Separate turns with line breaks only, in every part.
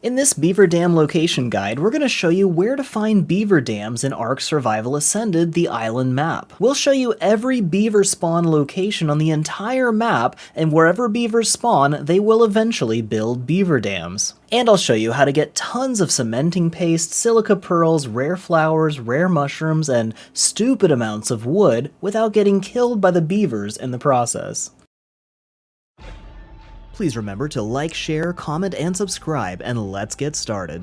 In this beaver dam location guide, we're going to show you where to find beaver dams in Ark Survival Ascended, the island map. We'll show you every beaver spawn location on the entire map, and wherever beavers spawn, they will eventually build beaver dams. And I'll show you how to get tons of cementing paste, silica pearls, rare flowers, rare mushrooms, and stupid amounts of wood without getting killed by the beavers in the process. Please remember to like, share, comment, and subscribe, and let's get started.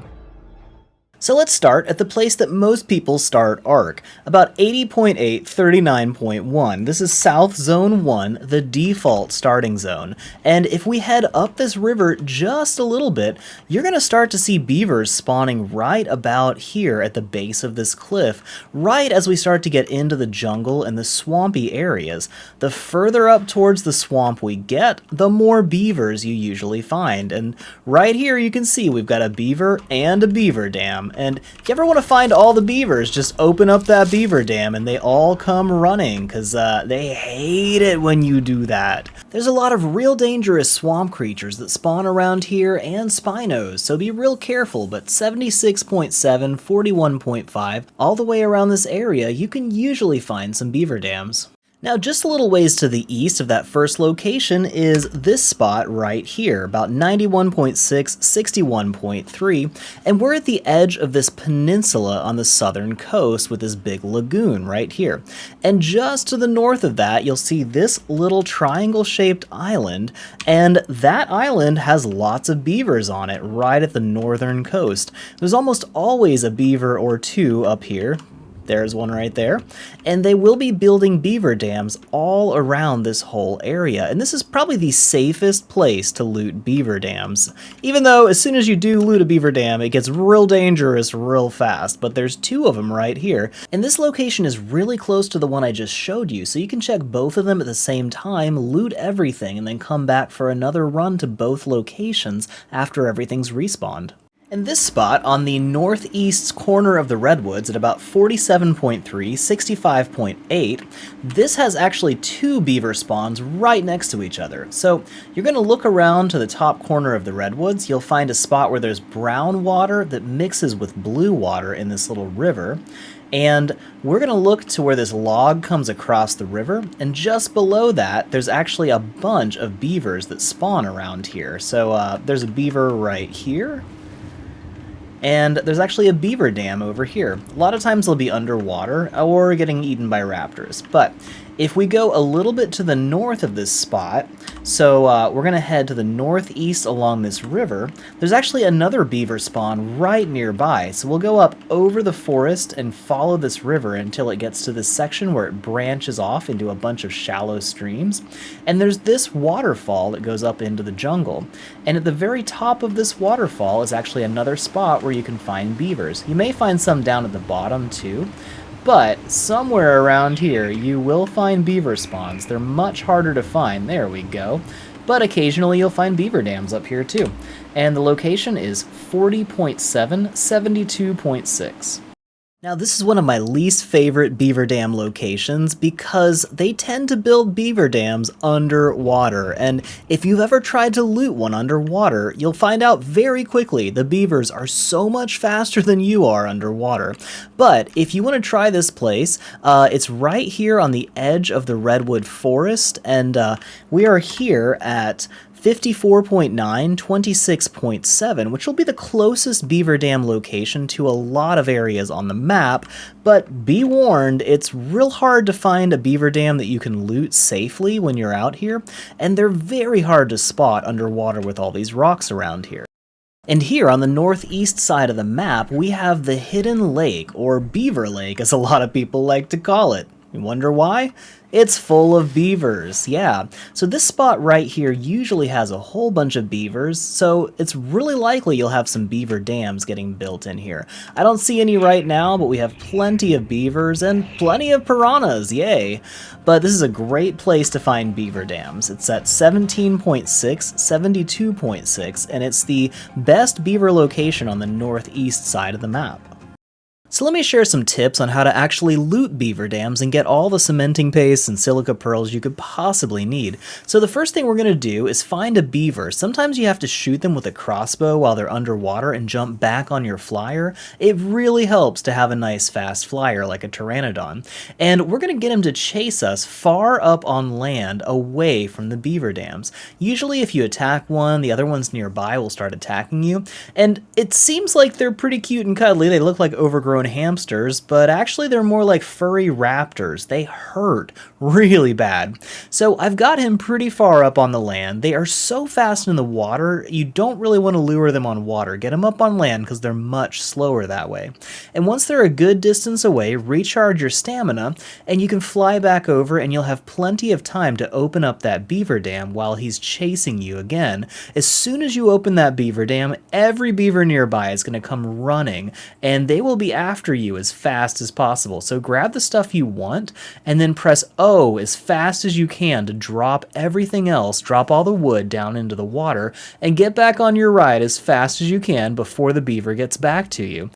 So let's start at the place that most people start Ark, about 80.8, 39.1. This is South Zone 1, the default starting zone. And if we head up this river just a little bit, you're going to start to see beavers spawning right about here at the base of this cliff, right as we start to get into the jungle and the swampy areas. The further up towards the swamp we get, the more beavers you usually find. And right here you can see we've got a beaver and a beaver dam. And if you ever want to find all the beavers, just open up that beaver dam and they all come running, because they hate it when you do that. There's a lot of real dangerous swamp creatures that spawn around here and Spinos, so be real careful, but 76.7, 41.5, all the way around this area, you can usually find some beaver dams. Now, just a little ways to the east of that first location is this spot right here, about 91.6, 61.3, and we're at the edge of this peninsula on the southern coast with this big lagoon right here. And just to the north of that, you'll see this little triangle-shaped island, and that island has lots of beavers on it right at the northern coast. There's almost always a beaver or two up here. There's one right there. And they will be building beaver dams all around this whole area. And this is probably the safest place to loot beaver dams. Even though as soon as you do loot a beaver dam, it gets real dangerous real fast. But there's two of them right here. And this location is really close to the one I just showed you. So you can check both of them at the same time, loot everything, and then come back for another run to both locations after everything's respawned. And this spot on the northeast corner of the Redwoods at about 47.3, 65.8, this has actually two beaver spawns right next to each other. So you're going to look around to the top corner of the Redwoods, you'll find a spot where there's brown water that mixes with blue water in this little river. And we're going to look to where this log comes across the river, and just below that, there's actually a bunch of beavers that spawn around here. So there's a beaver right here. And there's actually a beaver dam over here. A lot of times they'll be underwater or getting eaten by raptors. But if we go a little bit to the north of this spot, so we're going to head to the northeast along this river, there's actually another beaver spawn right nearby. So we'll go up over the forest and follow this river until it gets to this section where it branches off into a bunch of shallow streams. And there's this waterfall that goes up into the jungle. And at the very top of this waterfall is actually another spot where you can find beavers. You may find some down at the bottom too. But somewhere around here, you will find beaver spawns. They're much harder to find. There we go. But occasionally you'll find beaver dams up here too. And the location is 40.7, 72.6. Now this is one of my least favorite beaver dam locations because they tend to build beaver dams underwater, and if you've ever tried to loot one underwater, you'll find out very quickly the beavers are so much faster than you are underwater. But if you want to try this place, it's right here on the edge of the Redwood Forest, and we are here at 54.9, 26.7, which will be the closest beaver dam location to a lot of areas on the map, but be warned, it's real hard to find a beaver dam that you can loot safely when you're out here, and they're very hard to spot underwater with all these rocks around here. And here on the northeast side of the map, we have the Hidden Lake, or Beaver Lake as a lot of people like to call it. You wonder why? It's full of beavers, yeah. So this spot right here usually has a whole bunch of beavers, so it's really likely you'll have some beaver dams getting built in here. I don't see any right now, but we have plenty of beavers and plenty of piranhas, yay. But this is a great place to find beaver dams. It's at 17.6, 72.6, and it's the best beaver location on the northeast side of the map. So let me share some tips on how to actually loot beaver dams and get all the cementing paste and silica pearls you could possibly need. So the first thing we're going to do is find a beaver. Sometimes you have to shoot them with a crossbow while they're underwater and jump back on your flyer. It really helps to have a nice fast flyer like a pteranodon. And we're going to get him to chase us far up on land away from the beaver dams. Usually if you attack one, the other ones nearby will start attacking you. And it seems like they're pretty cute and cuddly. They look like overgrown hamsters, but actually they're more like furry raptors. They hurt really bad. So I've got him pretty far up on the land. They are so fast in the water, you don't really want to lure them on water. Get them up on land because they're much slower that way. And once they're a good distance away, recharge your stamina and you can fly back over and you'll have plenty of time to open up that beaver dam while he's chasing you again. As soon as you open that beaver dam, every beaver nearby is going to come running and they will be after you as fast as possible. So grab the stuff you want and then press O as fast as you can to drop everything else, drop all the wood down into the water, and get back on your ride as fast as you can before the beaver gets back to you.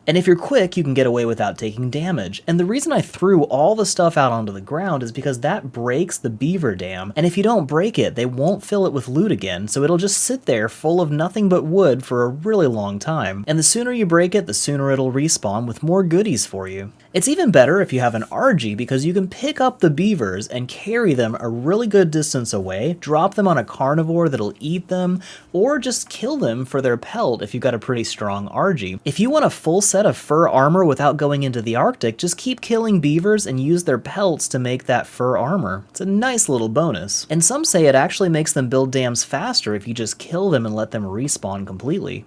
And if you're quick, you can get away without taking damage. And the reason I threw all the stuff out onto the ground is because that breaks the beaver dam, and if you don't break it, they won't fill it with loot again, so it'll just sit there full of nothing but wood for a really long time. And the sooner you break it, the sooner it'll respawn with more goodies for you. It's even better if you have an RG because you can pick up the beavers and carry them a really good distance away, drop them on a carnivore that'll eat them, or just kill them for their pelt if you've got a pretty strong RG. If you want a full set of fur armor without going into the Arctic, just keep killing beavers and use their pelts to make that fur armor. It's a nice little bonus. And some say it actually makes them build dams faster if you just kill them and let them respawn completely.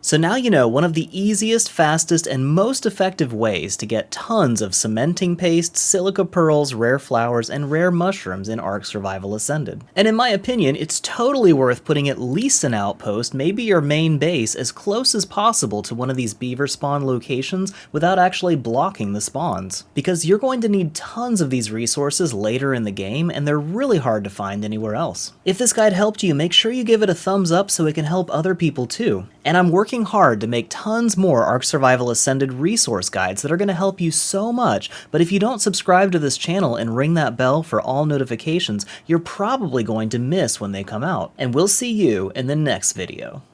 So now you know one of the easiest, fastest, and most effective ways to get tons of cementing paste, silica pearls, rare flowers, and rare mushrooms in Ark Survival Ascended. And in my opinion, it's totally worth putting at least an outpost, maybe your main base, as close as possible to one of these beaver spawn locations without actually blocking the spawns. Because you're going to need tons of these resources later in the game, and they're really hard to find anywhere else. If this guide helped you, make sure you give it a thumbs up so it can help other people too. And I'm working hard to make tons more Ark Survival Ascended resource guides that are going to help you so much, but if you don't subscribe to this channel and ring that bell for all notifications, you're probably going to miss when they come out. And we'll see you in the next video.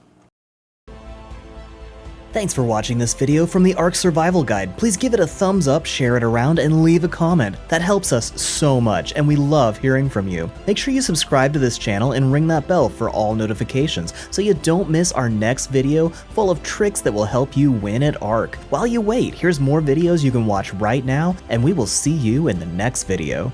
Thanks for watching this video from the Ark Survival Guide. Please give it a thumbs up, share it around, and leave a comment. That helps us so much, and we love hearing from you. Make sure you subscribe to this channel and ring that bell for all notifications so you don't miss our next video full of tricks that will help you win at Ark. While you wait, here's more videos you can watch right now, and we will see you in the next video.